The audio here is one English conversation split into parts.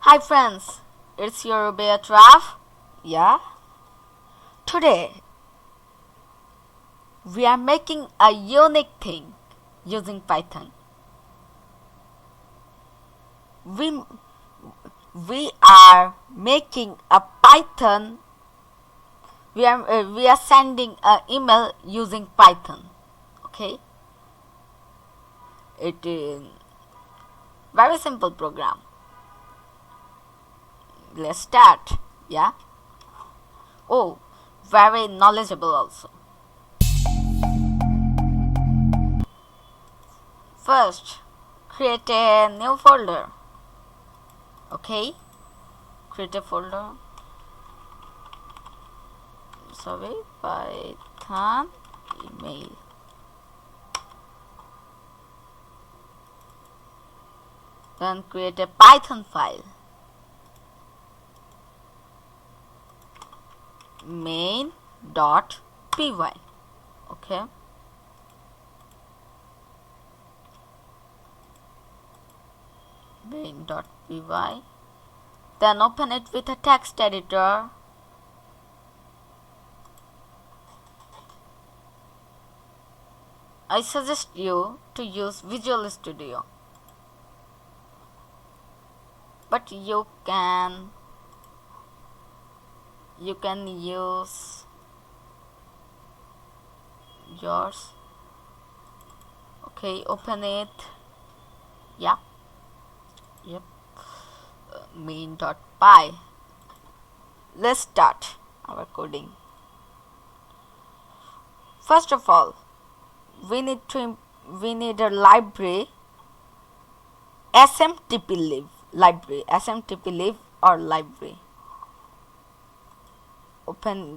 Hi friends, it's your Rubeat Raf. Yeah, today we are making a unique thing using Python. We we are making a Python. We are sending an email using Python. Okay, it is very simple program. Let's start. Yeah. Oh, very knowledgeable also. First, create a new folder. Okay, create a folder. Sorry, Python email. Then create a Python file. main.py. Okay. main.py. Then open it with a text editor. I suggest you to use Visual Studio, but you can use yours. Okay, open it. Yeah. Yep. main.py. Let's start our coding. First of all, we need a library, smtplib or library.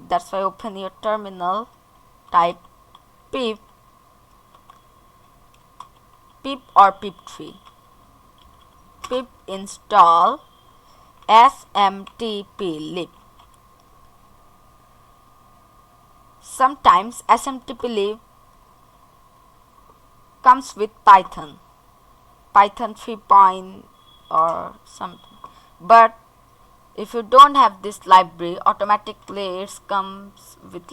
That's why open your terminal, type pip or pip3, pip install smtplib. Sometimes smtplib comes with Python 3 or something, but if you don't have this library, automatically it comes with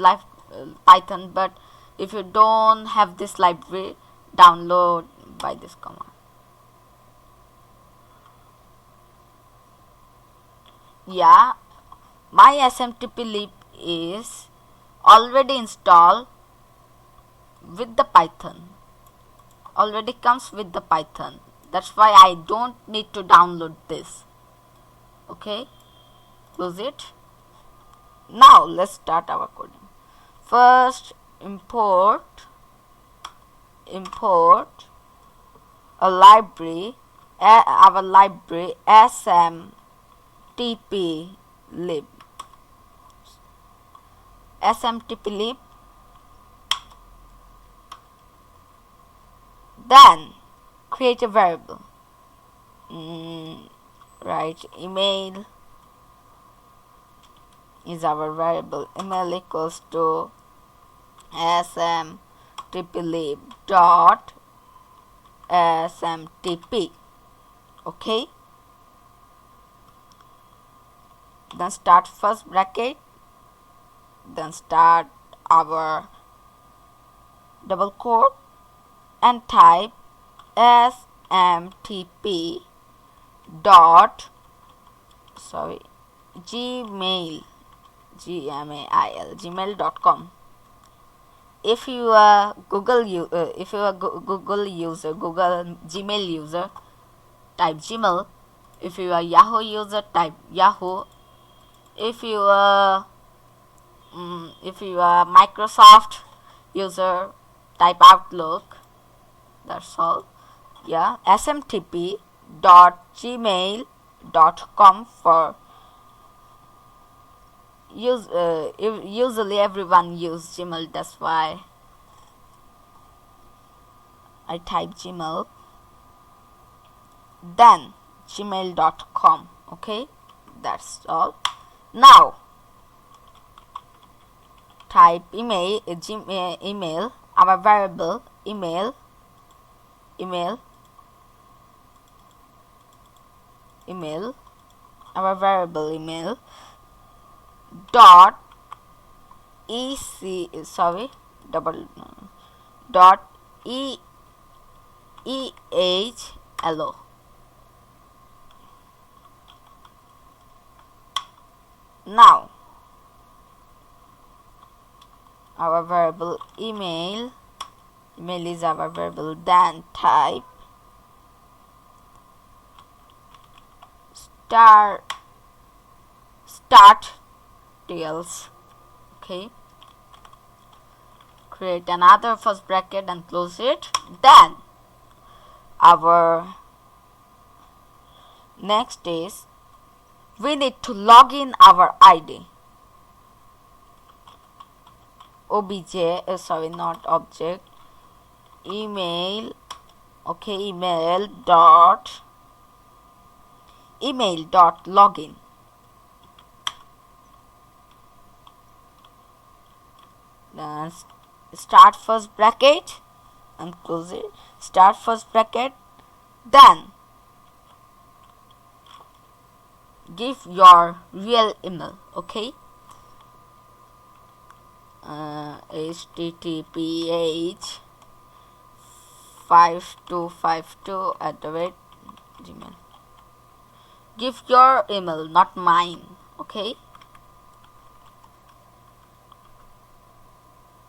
Python. But if you don't have this library, download by this command. Yeah, my smtplib is already installed with the Python. Already comes with the Python. That's why I don't need to download this. Okay, close it. Now let's start our coding. First, import a library, our library smtplib. Then create a variable. Write email is our variable. Email equals to smtplib dot smtp. Okay, then start first bracket, then start our double quote and type smtp dot gmail.com. If you are Google Gmail user, type Gmail. If you are Yahoo user, type Yahoo. If you are Microsoft user, type Outlook. That's all. Yeah, smtp.gmail.com for usually everyone use Gmail. That's why I type Gmail. Then gmail.com. Okay, that's all. Now type email, our variable email our variable email dot dot ehlo. Now our variable email is our variable, then type start tails. Okay, create another first bracket and close it. Then our next is we need to log in our ID. Obj, sorry, not object, email. Okay, email dot login. Then start first bracket and close it. Start first bracket. Then give your real email. Okay, httph 5252 @gmail. Give your email, not mine. Okay,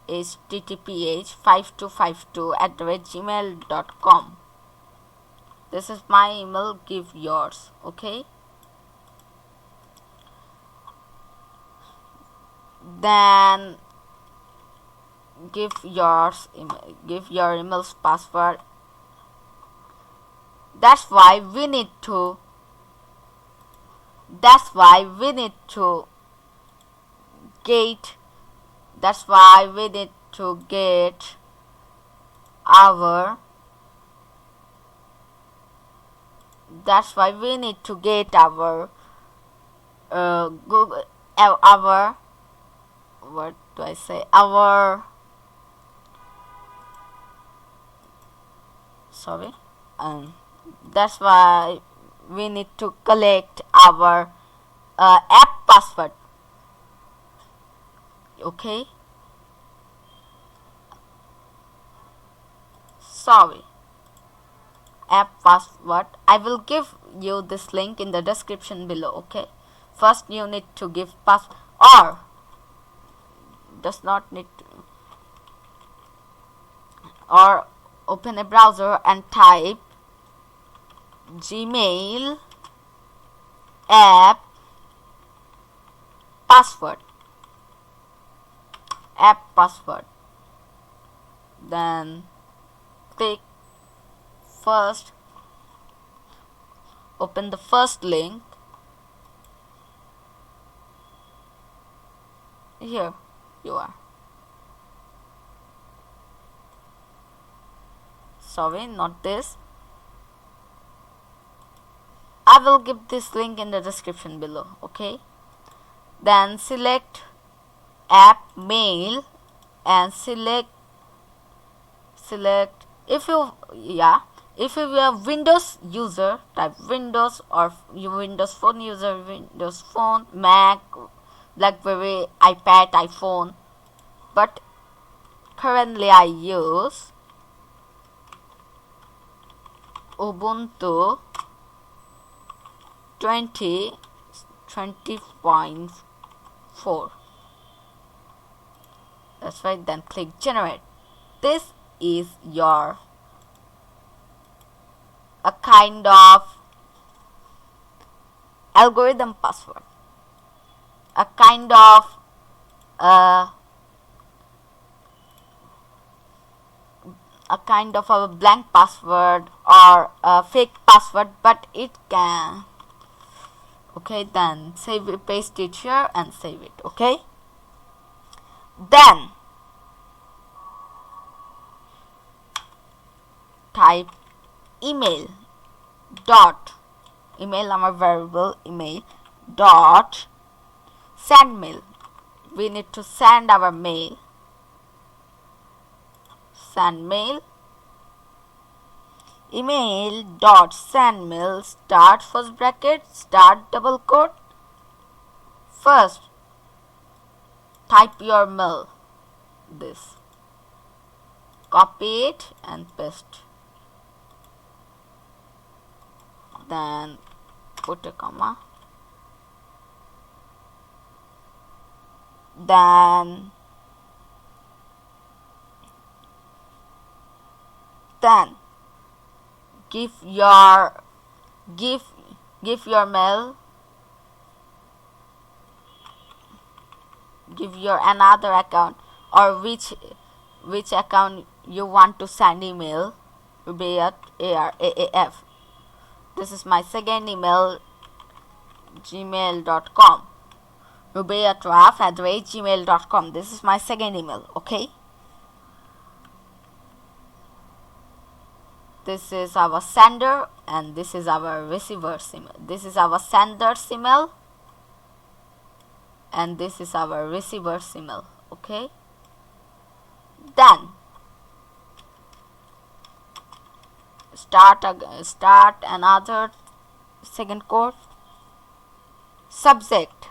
httph 5252 @gmail.com. This is my email. Give yours. Okay, then give your email's password. That's why we need to get our Google, our, what do I say, our, sorry, that's why we need to collect our app password. Okay, sorry, app password. I will give you this link in the description below. Okay, first you need to give password, or does not need to, or open a browser and type Gmail app password, then click first, open the first link. Here you are. Sorry, not this. I will give this link in the description below. Okay, then select app mail and select if you are Windows user, type Windows, or you Windows Phone user, Windows Phone, Mac, BlackBerry, iPad, iPhone. But currently I use Ubuntu 20.4. That's right. Then click generate. This is your a kind of algorithm password, a kind of a blank password or a fake password, but it can. Okay, then save it, paste it here and save it. Okay, then type email, our variable email dot send mail. We need to send our mail. Send mail email dot send mail start first bracket start double quote. First type your mail, this, copy it and paste, then put a comma, then give your mail, give your another account or which account you want to send email, Rubaiyat ARAAF. This is my second email, gmail.com, rubaiyatwaf@gmail.com. This is my second email. Okay, this is our sender and this is our receiver's email. This is our sender's email and this is our receiver's email. Okay, then start another second quote. Subject,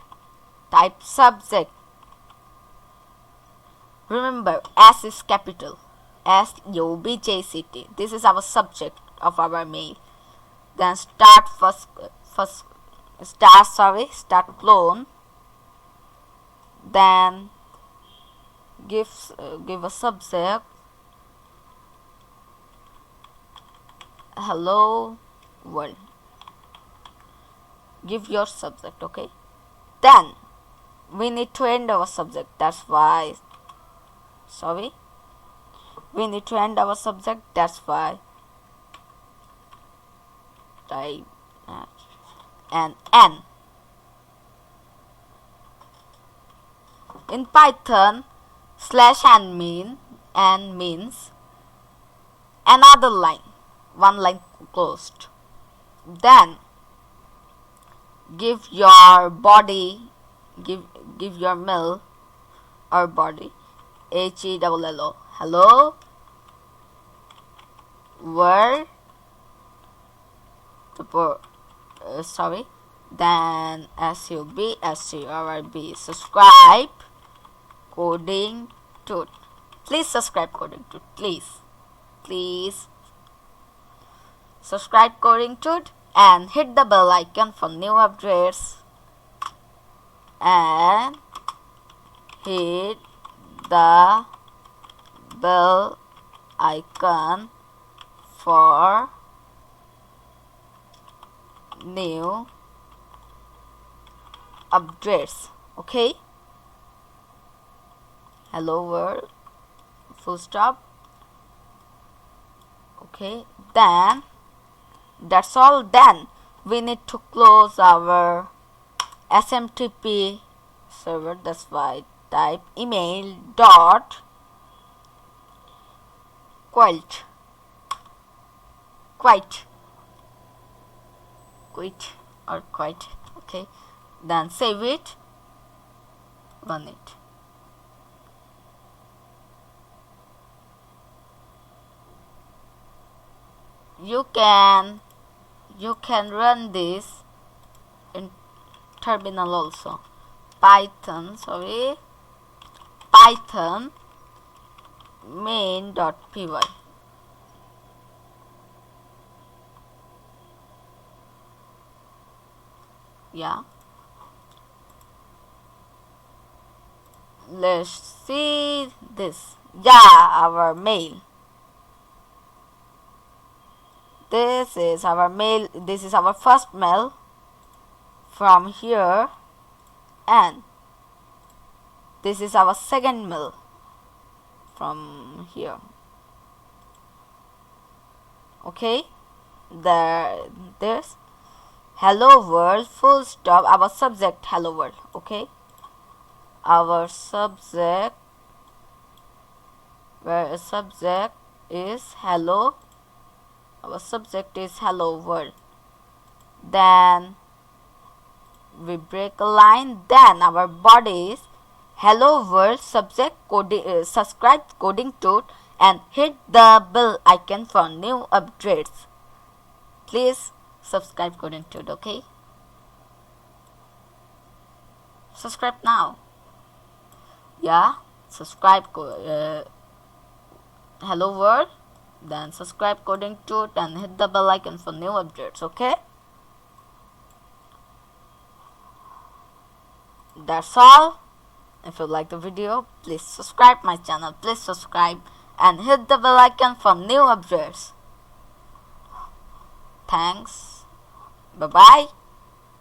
type subject. Remember, S is capital, SUBJCT. This is our subject of our mail. Then start start clone. Then give a subject, hello world. Give your subject. Okay, then we need to end our subject. That's why we need to end our subject. That's why type and N. In Python, /n means another line, one line closed. Then give your body, give your mail or body, HELLO, hello world, then SUBSCRB, subscribe coding TooT. Please subscribe coding TooT. Please subscribe coding TooT and hit the bell icon for new updates and hit the bell icon for new updates. Okay, hello world, full stop. Okay, then that's all. Then we need to close our SMTP server. That's why type email dot quit, okay, then save it, run it. You can run this in terminal also. Python main.py. Yeah, let's see this. Yeah, our mail. This is our mail. This is our first mail from here, and this is our second mail from here. Okay, there's hello world, full stop, our subject hello world. Okay, our subject, where a subject is hello, our subject is hello world. Then we break a line. Then our body is hello world, subject coding, subscribe coding TooT and hit the bell icon for new updates. Please subscribe coding TooT, okay? Subscribe now. Yeah, subscribe. Hello world. Then subscribe coding TooT and hit the bell icon for new updates, okay? That's all. If you like the video, please subscribe my channel. Please subscribe and hit the bell icon for new updates. Thanks. Bye bye.